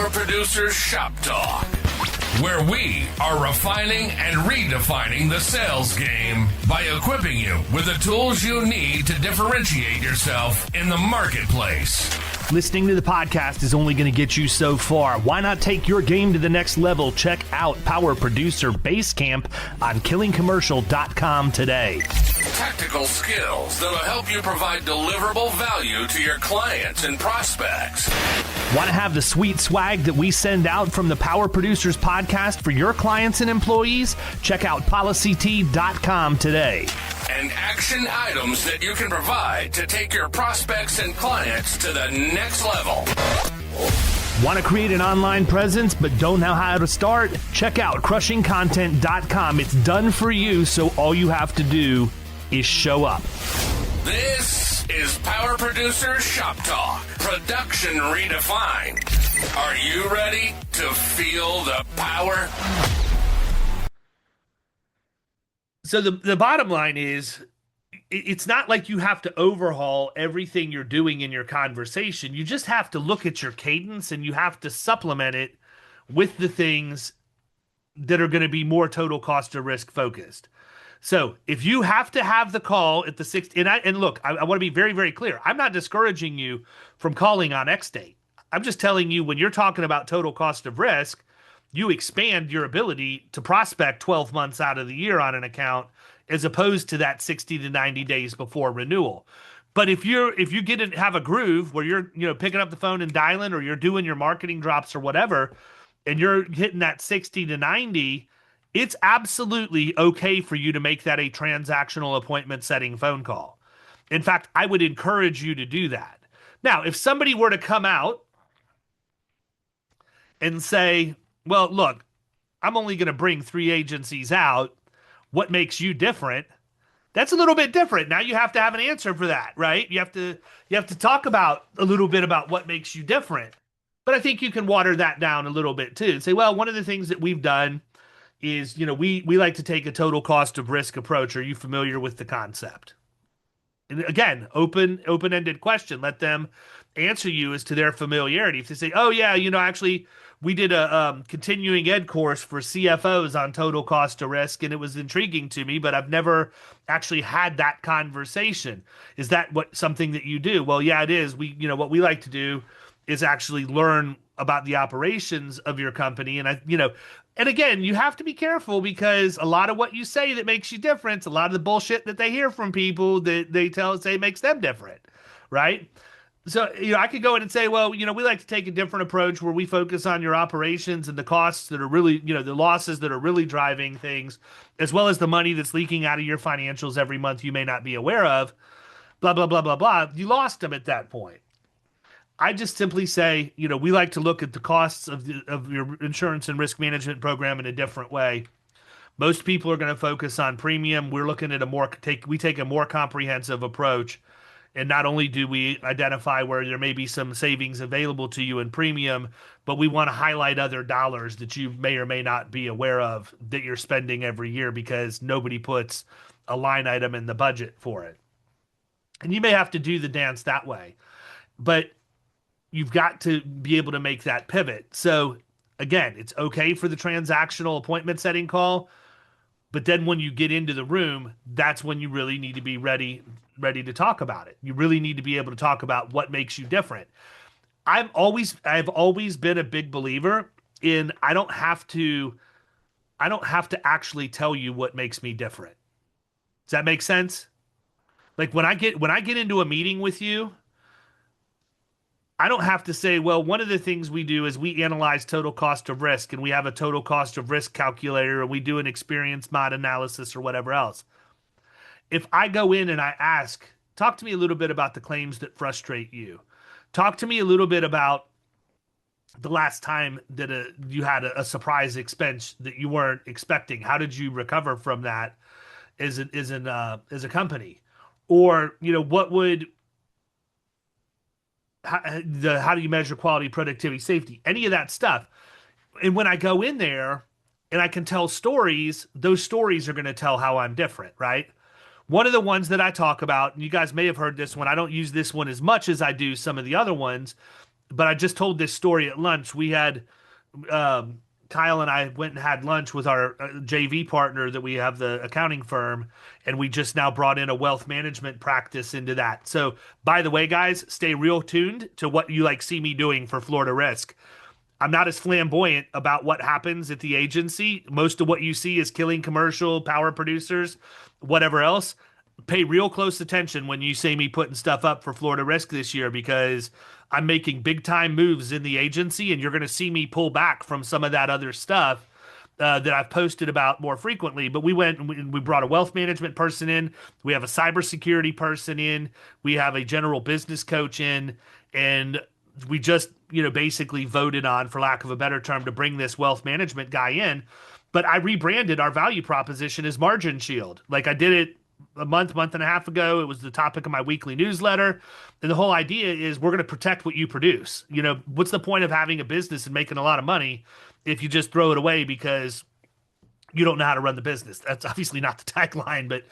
Power Producers Shop Talk, where we are refining and redefining the sales game by equipping you with the tools you need to differentiate yourself in the marketplace. Listening to the podcast is only going to get you so far. Why not take your game to the next level? Check out Power Producer Basecamp on killingcommercial.com today. Tactical skills that'll help you provide deliverable value to your clients and prospects. Want to have the sweet swag that we send out from the Power Producers podcast for your clients and employees? Check out policyt.com today. And action items that you can provide to take your prospects and clients to the next level. Want to create an online presence but don't know how to start? Check out crushingcontent.com. It's done for you, so all you have to do is show up. This is Power Producer Shop Talk, production redefined. Are you ready to feel the power? So the bottom line is, it's not like you have to overhaul everything you're doing in your conversation. You just have to look at your cadence and you have to supplement it with the things that are going to be more total cost of risk focused. So if you have to have the call at the 6th, and look, I want to be very, very clear. I'm not discouraging you from calling on X date. I'm just telling you, when you're talking about total cost of risk, you expand your ability to prospect 12 months out of the year on an account as opposed to that 60 to 90 days before renewal. But if you have a groove where you're picking up the phone and dialing, or you're doing your marketing drops or whatever, and you're hitting that 60 to 90, it's absolutely okay for you to make that a transactional appointment setting phone call. In fact, I would encourage you to do that. Now, if somebody were to come out and say, well, look, I'm only going to bring 3 agencies out. What makes you different? That's a little bit different. Now you have to have an answer for that, right? You have to talk about a little bit about what makes you different. But I think you can water that down a little bit too and say, well, one of the things that we've done is, we like to take a total cost of risk approach. Are you familiar with the concept? And again, open-ended question. Let them answer you as to their familiarity. If they say, oh yeah, actually, we did a continuing ed course for CFOs on total cost of risk, and it was intriguing to me, but I've never actually had that conversation. Is that something that you do? Well, yeah, it is. What we like to do is actually learn about the operations of your company. And and again, you have to be careful, because a lot of what you say that makes you different, a lot of the bullshit that they hear from people that they say makes them different, right? So, I could go in and say, well, we like to take a different approach where we focus on your operations and the costs that are really, the losses that are really driving things, as well as the money that's leaking out of your financials every month you may not be aware of, blah, blah, blah, blah, blah. You lost them at that point. I just simply say, we like to look at the costs of your insurance and risk management program in a different way. Most people are going to focus on premium. We're looking at we take a more comprehensive approach. And not only do we identify where there may be some savings available to you in premium, but we want to highlight other dollars that you may or may not be aware of that you're spending every year, because nobody puts a line item in the budget for it. And you may have to do the dance that way, but you've got to be able to make that pivot. So again, it's okay for the transactional appointment setting call, but then when you get into the room, that's when you really need to be ready to talk about it. You really need to be able to talk about what makes you different. I've always been a big believer in I don't have to actually tell you what makes me different. Does that make sense? Like when I get into a meeting with you, I don't have to say, well, one of the things we do is we analyze total cost of risk, and we have a total cost of risk calculator, and we do an experience mod analysis or whatever else. If I go in and I ask, talk to me a little bit about the claims that frustrate you. Talk to me a little bit about the last time that you had a surprise expense that you weren't expecting. How did you recover from that as a company? Or, how do you measure quality, productivity, safety, any of that stuff. And when I go in there and I can tell stories, those stories are going to tell how I'm different, right? One of the ones that I talk about, and you guys may have heard this one, I don't use this one as much as I do some of the other ones, But I just told this story at lunch. We had Kyle and I went and had lunch with our JV partner that we have, the accounting firm, and we just now brought in a wealth management practice into that. So, by the way, guys, stay real tuned to what you like see me doing for Florida Risk. I'm not as flamboyant about what happens at the agency. Most of what you see is killing commercial power producers, whatever else. Pay real close attention when you see me putting stuff up for Florida Risk this year, because I'm making big time moves in the agency, and you're going to see me pull back from some of that other stuff that I've posted about more frequently. But we went and we brought a wealth management person in. We have a cybersecurity person in. We have a general business coach in, and we just, basically voted on, for lack of a better term, to bring this wealth management guy in. But I rebranded our value proposition as Margin Shield. Like, I did it a month and a half ago. It was the topic of my weekly newsletter. And the whole idea is we're going to protect what you produce. What's the point of having a business and making a lot of money if you just throw it away because you don't know how to run the business? That's obviously not the tagline, but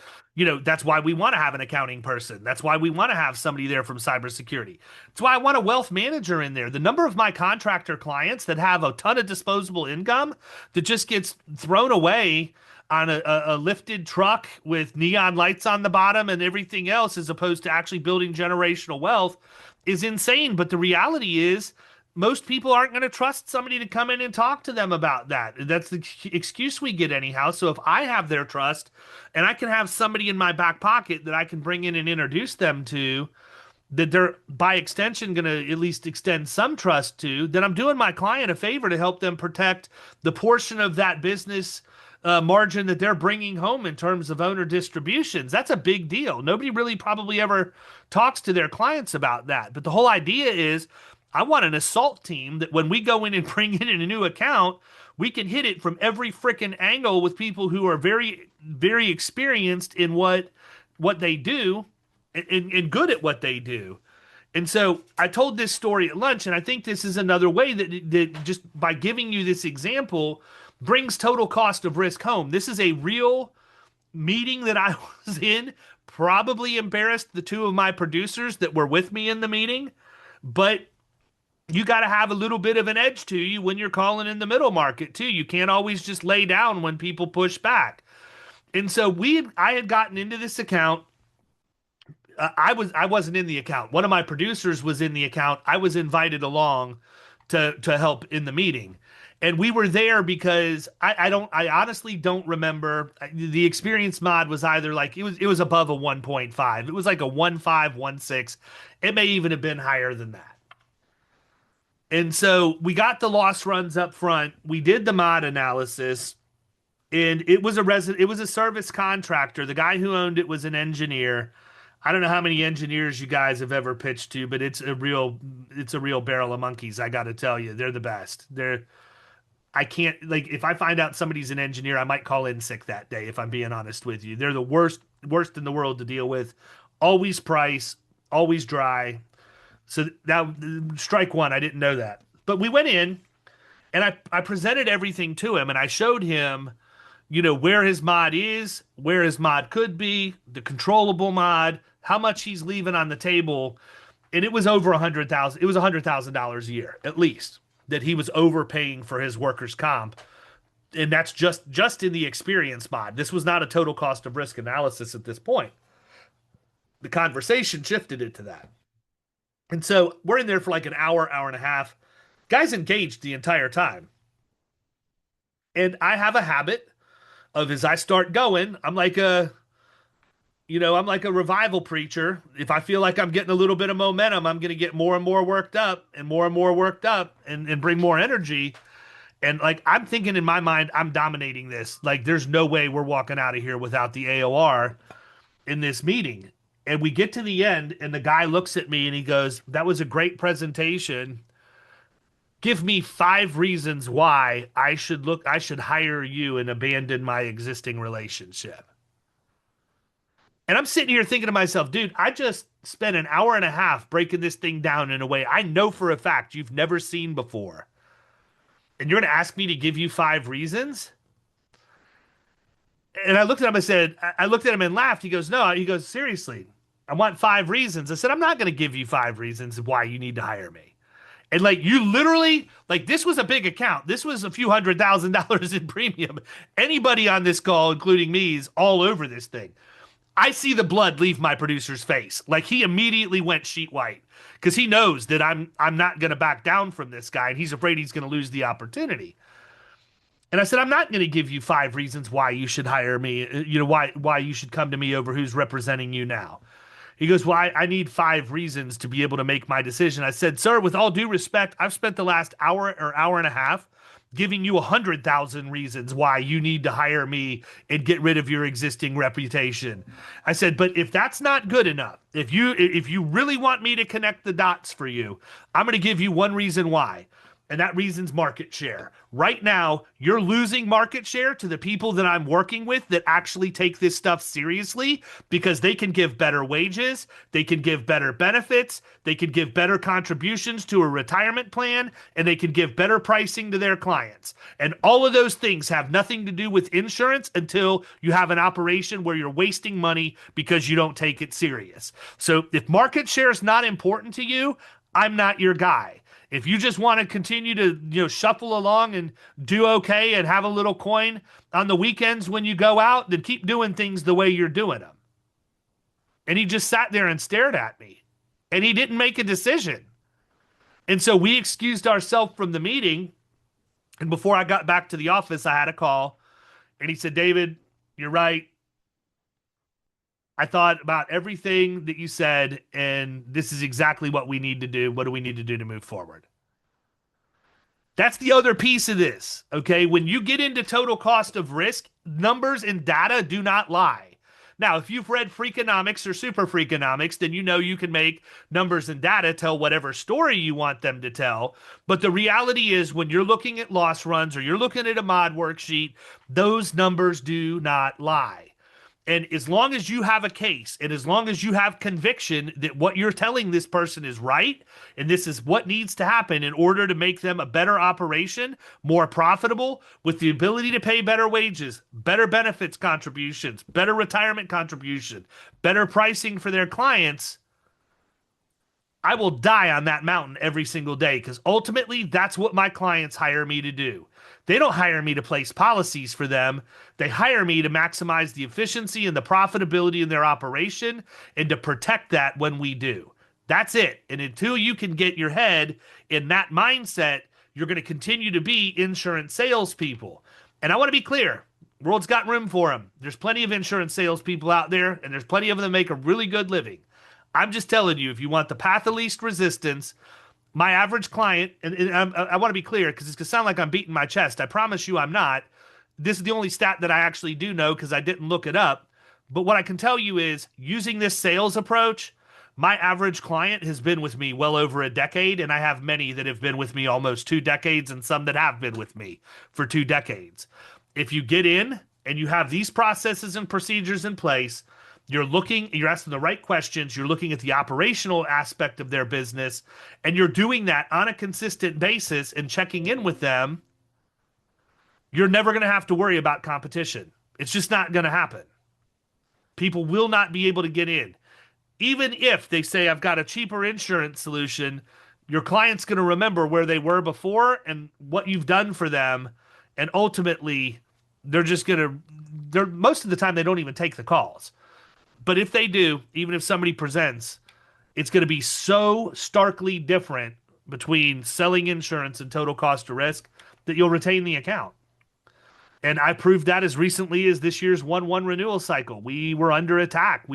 that's why we want to have an accounting person. That's why we want to have somebody there from cybersecurity. That's why I want a wealth manager in there. The number of my contractor clients that have a ton of disposable income that just gets thrown away on a lifted truck with neon lights on the bottom and everything else, as opposed to actually building generational wealth, is insane. But the reality is, most people aren't going to trust somebody to come in and talk to them about that. That's the excuse we get anyhow. So if I have their trust and I can have somebody in my back pocket that I can bring in and introduce them to, that they're by extension going to at least extend some trust to, then I'm doing my client a favor to help them protect the portion of that business margin that they're bringing home in terms of owner distributions. That's a big deal. Nobody really probably ever talks to their clients about that. But the whole idea is, I want an assault team that when we go in and bring in a new account, we can hit it from every freaking angle with people who are very, very experienced in what they do and good at what they do. And so I told this story at lunch, and I think this is another way that just by giving you this example brings total cost of risk home. This is a real meeting that I was in, probably embarrassed the two of my producers that were with me in the meeting, but you got to have a little bit of an edge to you when you're calling in the middle market too. You can't always just lay down when people push back. And so I had gotten into this account. I wasn't in the account. One of my producers was in the account. I was invited along to help in the meeting. And we were there because I honestly don't remember. The experience mod was either like, it was above a 1.5. It was like a 1.5, 1.6. It may even have been higher than that. And so we got the loss runs up front. We did the mod analysis, and it was a service contractor. The guy who owned it was an engineer. I don't know how many engineers you guys have ever pitched to, but it's a real barrel of monkeys. I got to tell you, they're the best. I can't, like, if I find out somebody's an engineer, I might call in sick that day, if I'm being honest with you. They're the worst in the world to deal with. Always price, always dry. So now, strike one, I didn't know that. But we went in, and I presented everything to him, and I showed him, where his mod is, where his mod could be, the controllable mod, how much he's leaving on the table. And it was over $100,000. It was $100,000 a year, at least, that he was overpaying for his workers' comp. And that's just in the experience mod. This was not a total cost of risk analysis at this point. The conversation shifted into that. And so we're in there for like an hour and a half. Guy's engaged the entire time. And I have a habit of, as I start going, I'm like a revival preacher. If I feel like I'm getting a little bit of momentum, I'm going to get more and more worked up and bring more energy. And like, I'm thinking in my mind, I'm dominating this. Like, there's no way we're walking out of here without the AOR in this meeting. And we get to the end, and the guy looks at me and he goes, "That was a great presentation. Give me 5 reasons why I should hire you and abandon my existing relationship." And I'm sitting here thinking to myself, dude, I just spent an hour and a half breaking this thing down in a way I know for a fact you've never seen before. And you're going to ask me to give you 5 reasons? And I looked at him and laughed. He goes, "No," he goes, "Seriously, I want 5 reasons." I said, "I'm not going to give you 5 reasons why you need to hire me." And like you literally, like this was a big account. This was a few $100,000 in premium. Anybody on this call, including me, is all over this thing. I see the blood leave my producer's face. Like he immediately went sheet white because he knows that I'm not going to back down from this guy, and he's afraid he's going to lose the opportunity. And I said, I'm not going to give you 5 reasons why you should hire me. Why you should come to me over who's representing you now. He goes, well, I need 5 reasons to be able to make my decision. I said, sir, with all due respect, I've spent the last hour or hour and a half giving you 100,000 reasons why you need to hire me and get rid of your existing reputation. I said, but if that's not good enough, if you really want me to connect the dots for you, I'm going to give you one reason why. And that reason's market share. Right now, you're losing market share to the people that I'm working with that actually take this stuff seriously because they can give better wages, they can give better benefits, they can give better contributions to a retirement plan, and they can give better pricing to their clients. And all of those things have nothing to do with insurance until you have an operation where you're wasting money because you don't take it serious. So if market share is not important to you, I'm not your guy. If you just want to continue to, shuffle along and do okay and have a little coin on the weekends when you go out, then keep doing things the way you're doing them. And he just sat there and stared at me. And he didn't make a decision. And so we excused ourselves from the meeting. And before I got back to the office, I had a call. And he said, David, you're right. I thought about everything that you said, and this is exactly what we need to do. What do we need to do to move forward? That's the other piece of this, okay? When you get into total cost of risk, numbers and data do not lie. Now, if you've read Freakonomics or Super Freakonomics, then you know you can make numbers and data tell whatever story you want them to tell. But the reality is when you're looking at loss runs or you're looking at a mod worksheet, those numbers do not lie. And as long as you have a case and as long as you have conviction that what you're telling this person is right, and this is what needs to happen in order to make them a better operation, more profitable, with the ability to pay better wages, better benefits contributions, better retirement contribution, better pricing for their clients, I will die on that mountain every single day because ultimately that's what my clients hire me to do. They don't hire me to place policies for them. They hire me to maximize the efficiency and the profitability in their operation and to protect that when we do. That's it. And until you can get your head in that mindset, you're going to continue to be insurance salespeople. And I want to be clear, world's got room for them. There's plenty of insurance salespeople out there, and there's plenty of them that make a really good living. I'm just telling you, if you want the path of least resistance, my average client, and I want to be clear because it's going to sound like I'm beating my chest. I promise you I'm not. This is the only stat that I actually do know because I didn't look it up. But what I can tell you is using this sales approach, my average client has been with me well over a decade, and I have many that have been with me almost 2 decades and some that have been with me for 2 decades. If you get in and you have these processes and procedures in place, you're asking the right questions, you're looking at the operational aspect of their business, and you're doing that on a consistent basis and checking in with them, you're never going to have to worry about competition. It's just not going to happen. People will not be able to get in. Even if they say, I've got a cheaper insurance solution, your client's going to remember where they were before and what you've done for them, and ultimately, most of the time, they don't even take the calls. But if they do, even if somebody presents, it's going to be so starkly different between selling insurance and total cost of risk that you'll retain the account. And I proved that as recently as this year's 1/1 renewal cycle. We were under attack.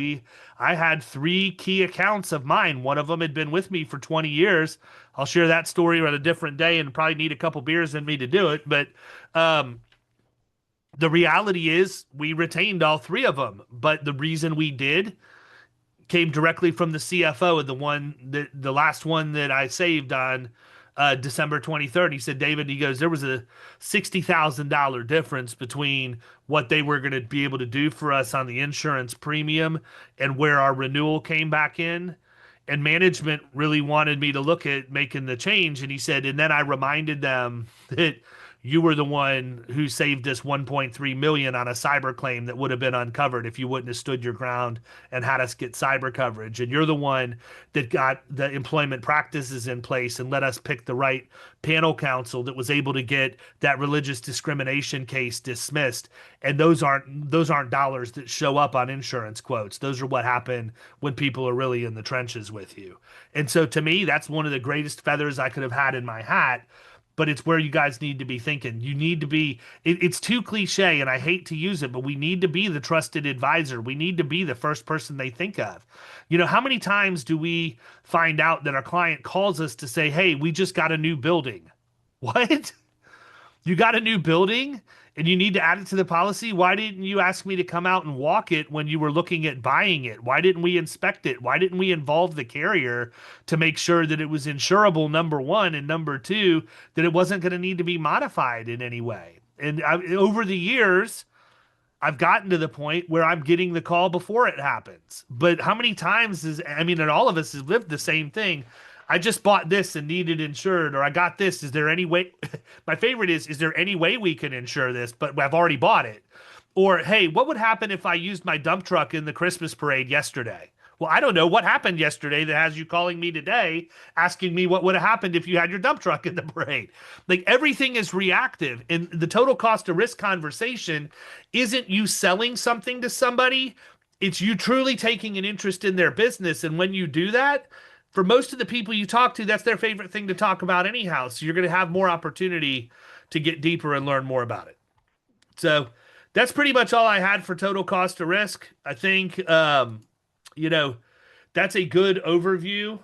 I had 3 key accounts of mine. One of them had been with me for 20 years. I'll share that story on a different day and probably need a couple beers in me to do it. But the reality is we retained all 3 of them, but the reason we did came directly from the CFO of the last one that I saved on December 23rd. He said, David, he goes, there was a $60,000 difference between what they were going to be able to do for us on the insurance premium and where our renewal came back in. And management really wanted me to look at making the change. And he said, and then I reminded them that you were the one who saved us 1.3 million on a cyber claim that would have been uncovered if you wouldn't have stood your ground and had us get cyber coverage. And you're the one that got the employment practices in place and let us pick the right panel counsel that was able to get that religious discrimination case dismissed. And those aren't dollars that show up on insurance quotes. Those are what happen when people are really in the trenches with you. And so to me, that's one of the greatest feathers I could have had in my hat, but it's where you guys need to be thinking. You need to be, it's too cliche and I hate to use it, but we need to be the trusted advisor. We need to be the first person they think of. You know, how many times do we find out that our client calls us to say, hey, we just got a new building? What? You got a new building and you need to add it to the policy? Why didn't you ask me to come out and walk it when you were looking at buying it? Why didn't we inspect it? Why didn't we involve the carrier to make sure that it was insurable, number one, and number two, that it wasn't going to need to be modified in any way? And over the years, I've gotten to the point where I'm getting the call before it happens. But how many times and all of us have lived the same thing. I just bought this and needed insured, or I got this. Is there any way? My favorite is there any way we can insure this? But I've already bought it. Or, hey, what would happen if I used my dump truck in the Christmas parade yesterday? Well, I don't know what happened yesterday that has you calling me today, asking me what would have happened if you had your dump truck in the parade. Like, everything is reactive. And the total cost of risk conversation isn't you selling something to somebody. It's you truly taking an interest in their business. And when you do that, for most of the people you talk to, that's their favorite thing to talk about anyhow. So you're going to have more opportunity to get deeper and learn more about it. So that's pretty much all I had for total cost of risk. I think, that's a good overview.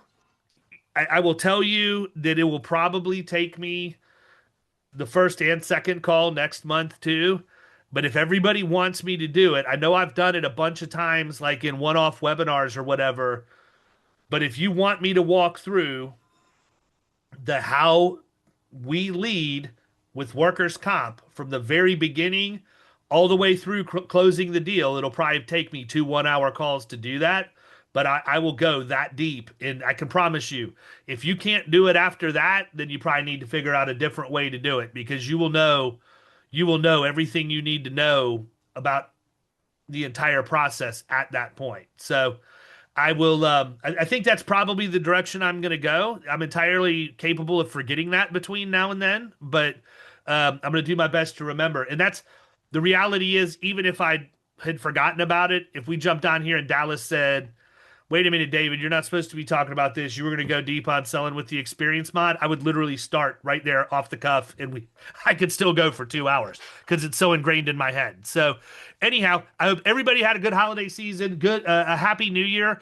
I will tell you that it will probably take me the first and second call next month too. But if everybody wants me to do it, I know I've done it a bunch of times, like in one-off webinars or whatever. But if you want me to walk through how we lead with workers' comp from the very beginning all the way through closing the deal, it'll probably take me 2 1-hour calls to do that. But I will go that deep. And I can promise you, if you can't do it after that, then you probably need to figure out a different way to do it, because you will know everything you need to know about the entire process at that point. So I will, I think that's probably the direction I'm going to go. I'm entirely capable of forgetting that between now and then, but I'm going to do my best to remember. And that's the reality is, even if I had forgotten about it, if we jumped on here and Dallas said, wait a minute, David, you're not supposed to be talking about this. You were going to go deep on selling with the experience mod. I would literally start right there off the cuff, and I could still go for 2 hours because it's so ingrained in my head. So anyhow, I hope everybody had a good holiday season, a happy new year.